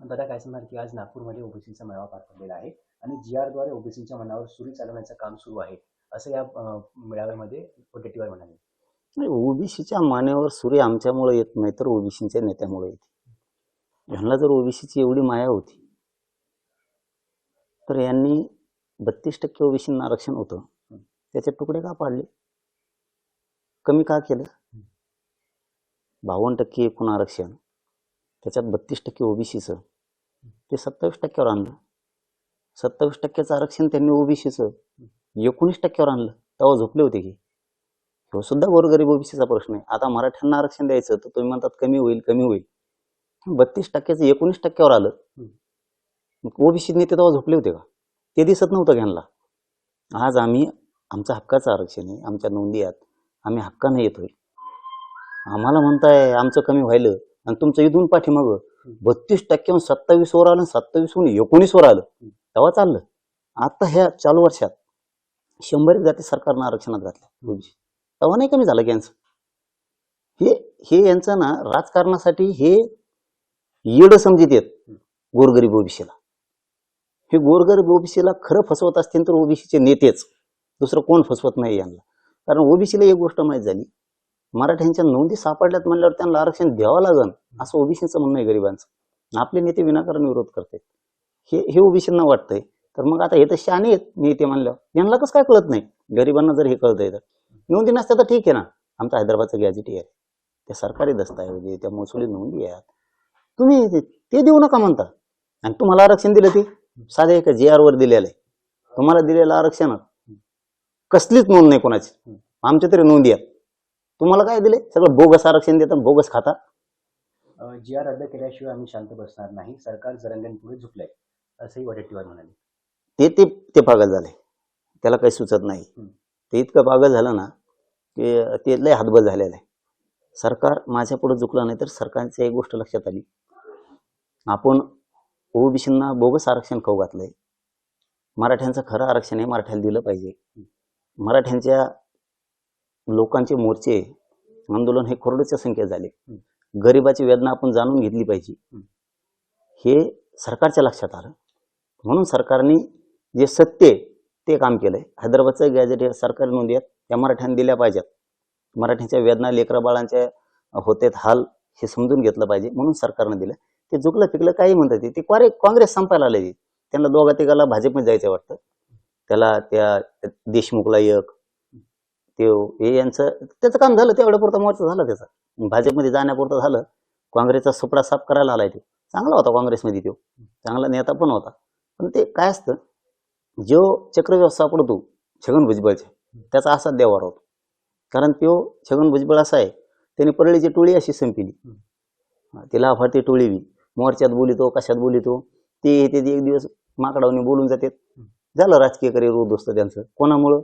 दादा काय सांगणार की आज नागपूरमध्ये ओबीसीचा मेळावा पार पडलेला आहे आणि जी-आरद्वारे ओबीसीच्या मनावर सुरी चालवण्याचं काम सुरू आहे असं या मेळाव्यामध्ये वडेट्टीवार म्हणाले. नाही, ओबीसीच्या मानेवर सूर्य आमच्यामुळे येत नाही तर ओबीसीच्या नेत्यामुळे येते. ह्यांना जर ओबीसीची एवढी माया होती तर यांनी 32% ओबीसींना आरक्षण होतं, त्याचे तुकडे का पाडले, कमी का केलं? 52% एकूण आरक्षण, त्याच्यात 32% ओबीसीचं, ते 27%वर आणलं. 27%चं आरक्षण त्यांनी ओबीसीचं 19%वर आणलं. तेव्हा झोपले होते की? तो सुद्धा गोरगरीब ओबीसीचा प्रश्न आहे. आता मराठ्यांना आरक्षण द्यायचं तर तुम्ही म्हणतात कमी होईल कमी होईल. 32%चं 19%वर आलं. ओबीसी नेते तेव्हा झोपले होते का? ते दिसत नव्हतं घ्यायला. आज आम्ही आमच्या हक्काचं आरक्षण आहे, आमच्या नोंदी आहेत, आम्ही हक्काने येतोय. आम्हाला म्हणताय आमचं कमी व्हायलं आणि तुमचं इथून पाठीमागं 32%हून 27वर आलं, 27हून 19वर आलं, तेव्हा चाललं. आता ह्या चालू वर्षात 100 जाती सरकारनं आरक्षणात घातल्या ओबीसी, तेव्हा नाही कमी झालं की यांचं? हे यांचं ना राजकारणासाठी हे येड समजित येत गोरगरीब ओबीसीला. हे गोरगरीब ओबीसीला खरं फसवत असतील तर ओबीसीचे नेतेच, दुसरं कोण फसवत नाही यांना. कारण ओबीसीला एक गोष्ट माहीत झाली, मराठ्यांच्या नोंदी सापडल्यात म्हणल्यावर त्यांना आरक्षण द्यावं लागन असं ओबीसीचं म्हणणं आहे गरिबांचं. आपले नेते विनाकारण विरोध करतात, हे ओबीसींना वाटतंय. तर मग आता हे तर शहाणे आहेत नेते म्हणल्यावर यांना कसं काय कळत नाही? गरिबांना जर हे कळतंय तर नोंदी नसत्या तर ठीक आहे ना. आमचं हैदराबादचं गॅजेट आहे, ते सरकारी दस्तऐवज, त्या महसुली नोंदी आहेत, तुम्ही ते देऊ नका म्हणता. आणि तुम्हाला आरक्षण दिलं ते साधे एका JR वर दिलेलं आहे. तुम्हाला दिलेलं आरक्षण कसलीच नोंद नाही कोणाची, आमच्या तरी नोंदी आहेत. तुम्हाला काय दिले? सगळं बोगस आरक्षण देतात, बोगस खाता. जी-आर रद्द केल्याशिवाय आम्ही शांत बसणार नाही, सरकार जरंग्यांपुढे झुकलंय असंही वडेट्टीवार म्हणाले. ते पागल झाले, त्याला काही सुचत नाही. ते इतकं पागल झालं ना की ते लय हातबल झालेलं आहे. सरकार माझ्या पुढे झुकलं नाही तर सरकारची एक गोष्ट लक्षात आली, आपण ओबीसींना बोगस आरक्षण खाऊ घातलंय. मराठ्यांचं खरं आरक्षण आहे, मराठ्याला दिलं पाहिजे. मराठ्यांच्या लोकांचे मोर्चे आंदोलन हे करोडोच्या संख्येत झाले. गरिबाची वेदना आपण जाणून घेतली पाहिजे, हे सरकारच्या लक्षात आलं. म्हणून सरकारने जे सत्य ते काम केलंय. हैदराबादचं गॅजेट सरकारी नोंदी आहेत, त्या मराठ्यांनी दिल्या पाहिजेत. मराठ्यांच्या वेदना, लेकरा बाळांच्या होतेत हाल, हे समजून घेतलं पाहिजे, म्हणून सरकारनं दिलं. ते झुकलं पिकलं काही म्हणतात ते काँग्रेस संपायला आले. त्यांना दोघा तिघाला भाजपमध्ये जायचं वाटतं. त्याला त्या देशमुखला एक ते यांचं त्याचं काम झालं, तेवढ्या पुरता मोर्चा झाला त्याचा. भाजपमध्ये जाण्यापुरतं झालं. काँग्रेसचा सुपडा साफ करायला आलाय. तो चांगला होता काँग्रेसमध्ये, तो चांगला नेता पण होता. पण ते काय असतं, जो चक्रव्यूह सापडतो छगन भुजबळचे, त्याचा असाच व्यवहार होतो. कारण तो छगन भुजबळ असा आहे, त्याने परळीची टोळी अशी संपली, तिला फारती टोळी बी मोर्चात बोलितो, कशात बोलितो, ते एक दिवस माकडावणी बोलून जातात. झालं राजकीय करिअर उद्ध्वस्त त्यांचं. कोणामुळं?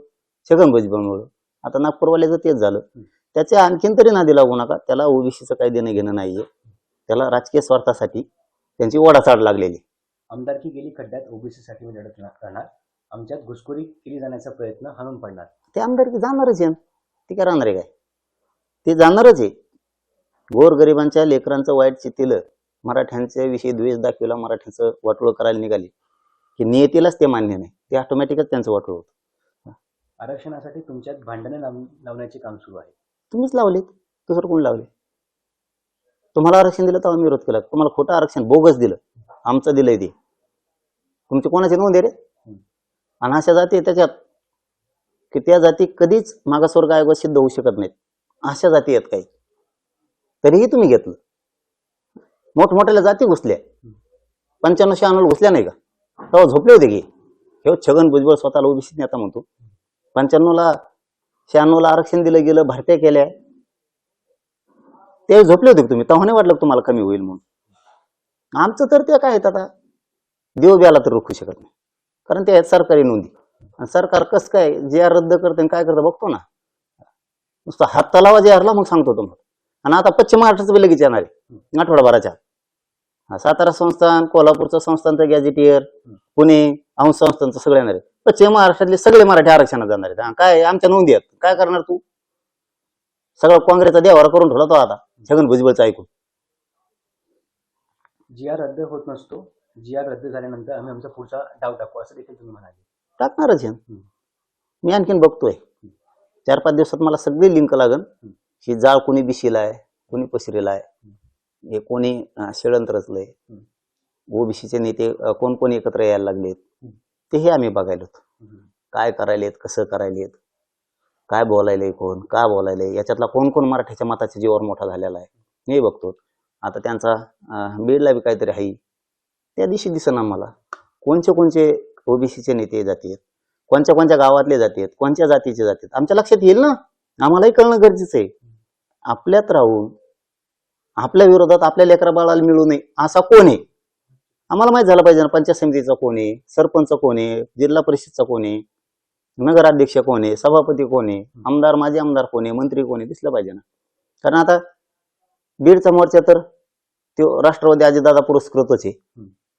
छगन भुजबळमुळं. आता नागपूरवाल्याचं तेच झालं. त्याच्या आणखीन तरी नादी लागू नका, त्याला ओबीसीचं काही देणं घेणं नाहीये. त्याला राजकीय स्वार्थासाठी त्यांची ओढाचाड लागलेली. आमदारकी गेली खड्ड्यात, ओबीसीसाठी मी लढत राहणार, आमच्यात घुसखोरी केली जाण्याचा प्रयत्न हाणून पडणार. ते आमदारकी जाणारच आहे, ती काय राहणार आहे काय? ते जाणारच आहे. गोरगरिबांच्या लेकरांचं वाईट चित्तीलं, मराठ्यांच्या विषयी द्वेष दाखवला, मराठ्यांचं वाटोळं करायला निघाली की नियतीलाच ते मान्य नाही, ते ऑटोमॅटिकच त्यांचं वाटोळं होतं. आरक्षणासाठी तुमच्यात भांडणं लावण्याचे काम सुरू आहे. तुम्हीच लावलेत, दुसरं कोण लावले? तुम्हाला आरक्षण दिलं तेव्हा विरोध केला. तुम्हाला खोटं आरक्षण बोगस दिलं, आमचं दिलंय ते. तुमची कोणाची नोंद आहे रे? आणि अशा जाती त्याच्यात की त्या जाती कधीच मागासवर्ग आयोगात सिद्ध होऊ शकत नाहीत. अशा जाती आहेत काही, तरीही तुम्ही घेतलं. मोठमोठ्याला जाती घुसल्या, 95-96 घुसल्या नाही का? तेव्हा झोपले होते की? हे छगन भुजबळ स्वतःला ओबीसी नेता म्हणतो. 95-96 आरक्षण दिलं गेलं, भरत्या केल्या, ते झोपले होते तुम्ही. तेव्हा नाही वाटलं तुम्हाला कमी होईल म्हणून. आमचं तर ते काय, आता देव ब्याला तर रोखू शकत नाही, कारण ते आहेत सरकारी नोंदी. आणि सरकार कसं काय JR रद्द करते काय करतं बघतो ना. नुसतं हात तलावा JRला मग सांगतो तुम्हाला. आणि आता पश्चिम महाराष्ट्राचं बी लगेच येणार आहे आठवडाभराच्या. सातारा संस्थान, कोल्हापूरचं संस्थानचं गॅजेटियर, पुणे अंश संस्थानचं सगळं येणार आहे. पश्चिम महाराष्ट्रातले सगळे मराठी आरक्षणात जाणार आहेत. काय आमच्या नोंदी आहेत, काय करणार तू? सगळं काँग्रेसचा देवारा करून ठेवला तो आता छगन भुजबळचा ऐकून. जी आर रद्द होत नसतो, जी आर रद्द झाल्यानंतर आम्ही आमचा पुढचा डाव टाकू असं देखील तुम्ही म्हणाले. टाकणारच आहे. मी आणखीन बघतोय 4-5 दिवसात मला सगळी लिंक लागन. ही जाळ कोणी बिशीला आहे, कोणी पसरीला आहे, हे कोणी षडयंत्र रचलंय, ओबीसीचे नेते कोण कोण एकत्र यायला लागलेत, तेही आम्ही बघायला होतो. काय करायलेत, कसं करायलेत, काय बोलायले, कोण का बोलायले, याच्यातला कोण कोण मराठीच्या मताच्या जीवावर मोठा झालेला आहे हे बघतो. आता त्यांचा बीडला बी काहीतरी आहे, त्या दिवशी दिसन आम्हाला कोणचे ओबीसीचे नेते जातात, कोणत्या गावातले जातात, कोणत्या जातीचे जातात, आमच्या लक्षात येईल ना. आम्हालाही कळणं गरजेचं आहे. आपल्यात राहून आपल्या विरोधात आपल्या लेकरा बाळाला मिळू नये असा कोण आहे आम्हाला माहित झालं पाहिजे ना. पंचायत समितीचा कोण आहे, सरपंच कोण आहे, जिल्हा परिषदचा कोण आहे, नगराध्यक्ष कोण आहे, सभापती कोण आहे, आमदार माजी आमदार कोण आहे, मंत्री कोण आहे, दिसलं पाहिजे ना. कारण आता बीडचा मोर्चा तर तो राष्ट्रवादी अजितदादा पुरस्कृतच आहे.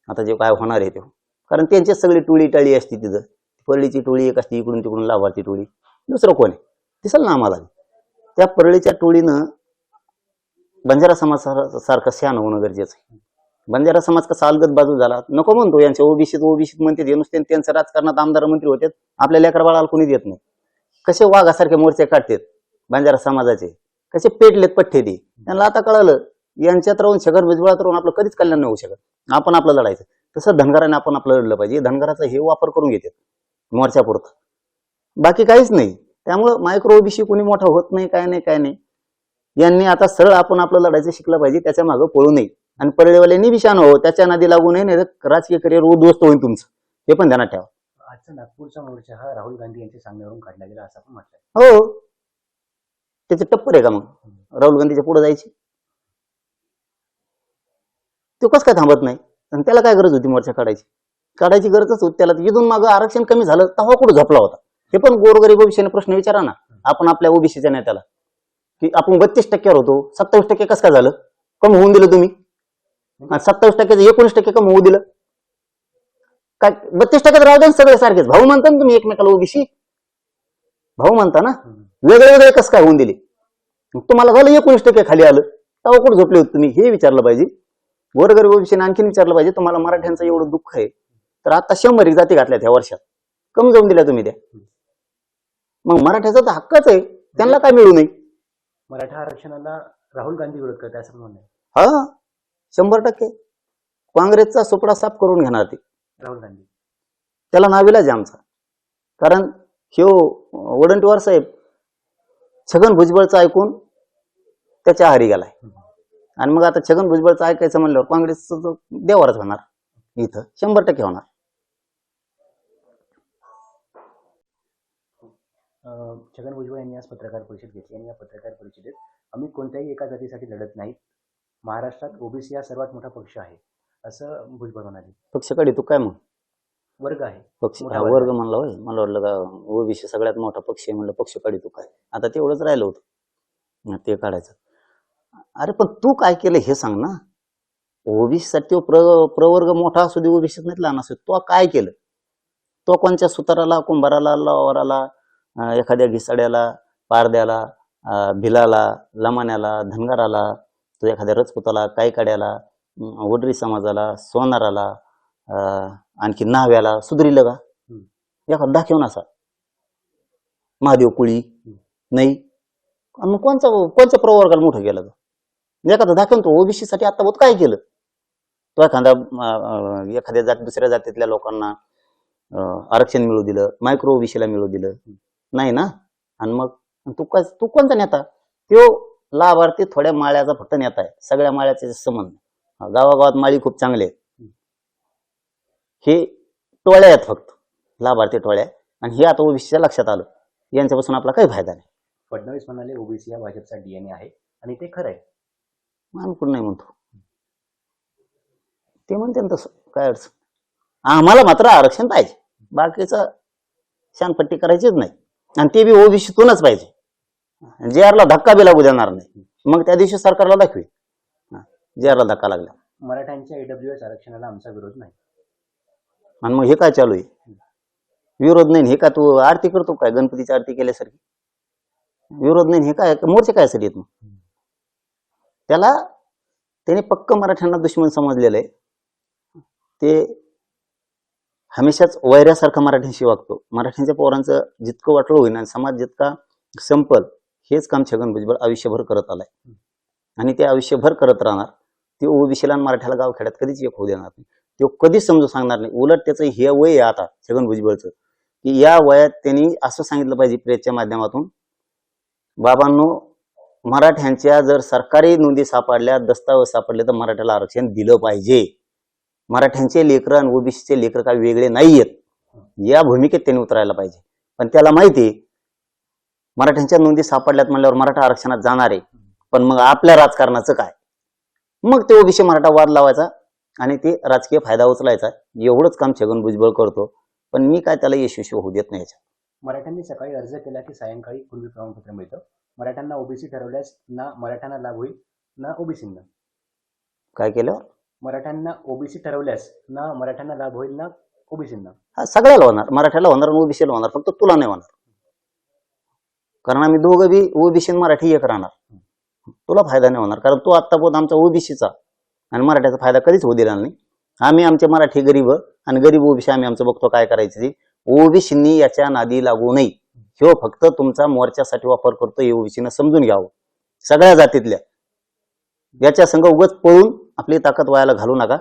आता जे काय होणार आहे ते, कारण त्यांची सगळी टोळी टाळी असते तिथं. परळीची टोळी एक असते, इकडून तिकडून लाभार्थी टोळी, दुसरं कोण आहे दिसल ना आम्हाला. त्या परळीच्या टोळीनं बंजारा समाज सारखं शहाणं होणं गरजेचं आहे. बंजारा समाज कसा अलगद बाजू झाला नको म्हणतो, यांच्या ओबीसीत म्हणते ते नुसते, त्यांचं राजकारणात आमदार मंत्री होते, आपल्या लेकरा बाळाला कोणी देत नाही. कसे वाघासारखे मोर्चे काढतात बंजारा समाजाचे, कसे पेटलेत पठ्ठे ते. त्यांना आता कळालं यांच्यात राहून छगन भुजबळात राहून आपलं कधीच कल्याण नाही होऊ शकत. आपण आपलं लढायचं. तसं धनगराने आपण आपलं लढलं पाहिजे. धनगराचा हे वापर करून घेतात मोर्चापुरता, बाकी काहीच नाही. त्यामुळं मायक्रो ओबीसी कोणी मोठा होत नाही, काय नाही. यांनी आता सरळ आपण आपलं लढायचं शिकलं पाहिजे, त्याच्या मागं पळू नये. आणि परळीवाल्यांनी विषाण हो, त्याच्या नादी लागू नये, नाही राजकीय करिअर उद्ध्वस्त होईल तुमचं, हे पण ध्यानात ठेवा. आजचा नागपूरचा मोर्चा हा राहुल गांधी यांच्या सांगण्यावरून काढला गेला असं पण म्हटलंय. हो, त्याचे टप्पर आहे का मग राहुल गांधीच्या पुढे जायची? तो कसं काय थांबत नाही? आणि त्याला काय गरज होती मोर्चा काढायची गरजच होती त्याला. इथून मागं आरक्षण कमी झालं तेव्हा कुठं झोपला होता? हे पण गोरगरीब ओबीसीने प्रश्न विचारा ना आपण आपल्या ओबीसीच्या नेत्याला, की आपण 32% होतो, 27% कसं काय झालं? कमी होऊन दिलं तुम्ही. 27% 19% कमी होऊ दिलं काय? 32% राहू द्या सगळे सारखेच भाऊ म्हणता ना तुम्ही एकमेकाला, ओबीसी भाऊ म्हणता ना, वेगळे कसं काय होऊन दिले? तुम्हाला झालं 19% खाली आलं, तेव्हा कुठं झोपले होते तुम्ही? हे विचारलं पाहिजे. गोरगरीब ओबीसीने आणखीन विचारलं पाहिजे, तुम्हाला मराठ्यांचं एवढं दुःख आहे तर आता 100 जाती घातल्या ह्या वर्षात, कमी जाऊन दिल्या तुम्ही त्या. मग मराठ्याचा तर हक्कच आहे, त्यांना काय मिळू नये? मराठा आरक्षणाला राहुल गांधी विरोध करतात असं म्हणणं आहे. हा, 100% काँग्रेसचा सुपडा साफ करून घेणार ते राहुल गांधी. त्याला नाविलाज आहे आमचा. कारण ह्यो वडंटीवार साहेब छगन भुजबळचं ऐकून त्याच्या आहारी गेलाय. आणि मग आता छगन भुजबळचं ऐकायचं म्हणल्यावर काँग्रेसचं देवारच होणार, इथं 100% होणार. छगन भुजबळ यांनी आज पत्रकार परिषद घेतली आणि या पत्रकार परिषदेत आम्ही कोणत्याही एका जातीसाठी लढत नाहीत, महाराष्ट्रात ओबीसी हा सर्वात मोठा पक्ष आहे असं भुजबळ म्हणाले. पक्ष काढी तू काय मग वर्ग आहे, पक्ष वर्ग म्हणला होय, मला वाटलं का ओबीसी सगळ्यात मोठा पक्ष आहे, म्हणलं पक्ष काढी तू काय. आता तेवढंच राहिलं होतं ते काढायचं. अरे पण तू काय केलं हे सांग ना. ओबीसी साठी प्रवर्ग मोठा असू दे, ओबीसीत नाही लहान असू दे, तो काय केलं? तो कोणत्या सुताराला, कुंभाराला, लवाराला, एखाद्या घिसाड्याला, पारद्याला, भिलाला, लमाण्याला, धनगराला, तो एखाद्या रजपुताला, कायकाड्याला, वडरी समाजाला, सोनाराला, आणखी नाव्याला सुधरिलं का? एखादा दाखवून असा महादेव कुळी नाही, मग कोणत्या प्रवर्गाला मोठं केलं? एखादा दाखवून तो ओबीसी साठी आता बहुत काय केलं? तो एखाद्या दुसऱ्या जातीतल्या लोकांना आरक्षण मिळू दिलं, मायक्रो ओबीसीला मिळू दिलं नाही ना. आणि मग तू कोणता नेता? तो लाभार्थी थोड्या माळ्याचा फक्त नेता आहे, सगळ्या माळ्याचे संबंध. गावागावात माळी खूप चांगले आहेत, हे टोळ्या आहेत फक्त, लाभार्थी टोळ्या. आणि हे आता ओबीसीच्या लक्षात आलं, यांच्यापासून आपला काही फायदा नाही. फडणवीस म्हणाले ओबीसी हा भाजपचा डीएनए आहे आणि ते खरं आहे. आम्ही कुठं नाही म्हणतो, ते म्हणते तसं काय अडचण. आम्हाला मात्र आरक्षण पाहिजे, बाकीचं शानपट्टी करायचीच नाही. आणि ते बी ओबीसीतूनच पाहिजे. जे आरला धक्का बी लागू देणार नाही, मग त्या दिवशी सरकारला दाखवी जे आरला धक्का लागला. मराठ्यांच्या ईडब्ल्यूएस आरक्षणाला आमचा विरोध नाही. आणि मग हे काय चालू आहे? विरोध नाही हे का? तू आरती करतो काय गणपतीची आरती केल्यासारखी? विरोध नाही हे काय? मोर्चे काय साठी येत? मग त्याला त्याने पक्क मराठ्यांना दुश्मन समजलेलं आहे. ते हमेशाच वैऱ्यासारखं मराठ्यांशी वागतो. मराठ्यांच्या पोरांचं जितकं वाटोळं होईन आणि समाज जितका संपल हेच काम छगन भुजबळ आयुष्यभर करत आलाय आणि ते आयुष्यभर करत राहणार. ते ओबीसीला आणि मराठ्याला गावखेड्यात कधीच एक होऊ देणार नाही. तो कधीच समजून सांगणार नाही. उलट त्याचं हे वय आहे आता छगन भुजबळचं की या वयात त्यांनी असं सांगितलं पाहिजे प्रेसच्या माध्यमातून, बाबांनो मराठ्यांच्या जर सरकारी नोंदी सापडल्या, दस्तावेज सापडले तर मराठ्याला आरक्षण दिलं पाहिजे. मराठ्यांचे लेकरं आणि ओबीसीचे लेकरं काही वेगळे नाहीयेत, या भूमिकेत त्यांनी उतरायला पाहिजे. पण त्याला माहिती मराठ्यांच्या नोंदी सापडल्यात म्हणल्यावर मराठा आरक्षणात जाणार आहे, पण मग आपल्या राजकारणाचं काय? मग ते ओबीसी मराठा वाद लावायचा आणि ते राजकीय फायदा उचलायचा. एवढंच काम छगन भुजबळ करतो. पण मी काय त्याला यशस्वी होऊ देत नाही. मराठ्यांनी सकाळी अर्ज केला की सायंकाळी पूर्वी प्रमाणपत्र मिळतं. मराठ्यांना ओबीसी ठरवल्यास ना मराठ्यांना लाभ होईल ना ओबीसींना. काय केलं? मराठ्यांना ओबीसी ठरवल्यास ना मराठ्यांना लाभ होईल ना ओबीसींना. हा सगळ्याला होणार, मराठ्याला होणार आणि ओबीसीला होणार, फक्त तुला नाही होणार. कारण आम्ही दोघं बी ओबीसी मराठी एक राहणार. तुला फायदा नाही होणार कारण तू आत्तापर्यंत आमचा ओबीसीचा आणि मराठ्याचा फायदा कधीच होऊ दिला नाही. आम्ही आमचे मराठी गरीब आणि गरीब ओबीसी आम्ही आमचं बघतो काय करायचं ते. ओबीसींनी याच्या नादी लागू नये. ह्यो फक्त तुमचा मोर्चासाठी वापर करतो, हे ओबीसीनं समजून घ्यावं. सगळ्या जातीतल्या याच्या संघ उगाच पळून आपली ताकद वायाला घालू नका.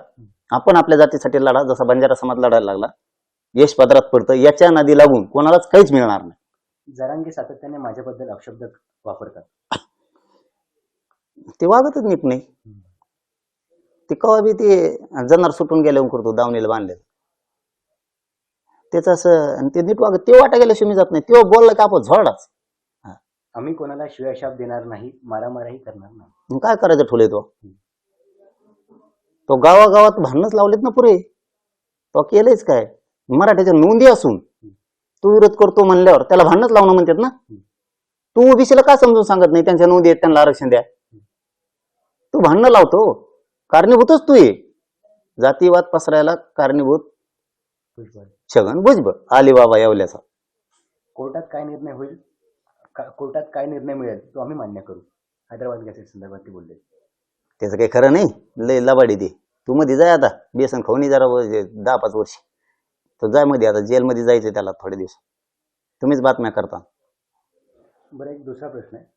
आपण आपल्या जातीसाठी लढा, जसा बंजारा समाज लढायला लागला, यश पदरात पडतं. याच्या नादी लागून कोणालाच काहीच मिळणार नाही. जरांगे सातत्याने माझ्याबद्दल अपशब्द वापरतात. ते वागतच नीट नाही. ते कवा बी ते जनार सुटून गेल्यावर करतो, दावणीला बांधले त्याच असं, आणि ते नीट वागत ते वाटा गेल्याशिवाय मी जात नाही. तेव्हा बोलला की आपण झोडाच. आम्ही कोणाला शिव्याशाप देणार नाही, मारामाराही करणार नाही. मग काय करायचं ठोले तो गावागावात भांडणच लावलेत ना पुरे. तो केलंच काय? मराठ्याच्या नोंदी असून तू विरोध करतो म्हणल्यावर त्याला भांडणच लावणं म्हणतात ना. तू ओबीसीला का समजून सांगत नाही त्यांच्या नोंदी आहेत त्यांना आरक्षण द्या? तू भांडणं लावतो, कारणीभूतच तू ये. जातीवाद पसरायला कारणीभूत छगन भुजबळ अलिबाबा येवल्याचा. कोर्टात काय निर्णय होईल, कोर्टात काय निर्णय मिळेल तो आम्ही मान्य करू. हैदराबाद गॅसेट संदर्भात ते बोलले. त्याचं काही खरं नाही, लय लबाडी दे. तू मध्ये जाय आता, बेसन खाऊन जरा 10-5 वर्ष. तो जाय मध्ये, आता जेलमध्ये जायचं त्याला थोडे दिवस. तुम्हीच बातम्या करता. बरं, एक दुसरा प्रश्न आहे.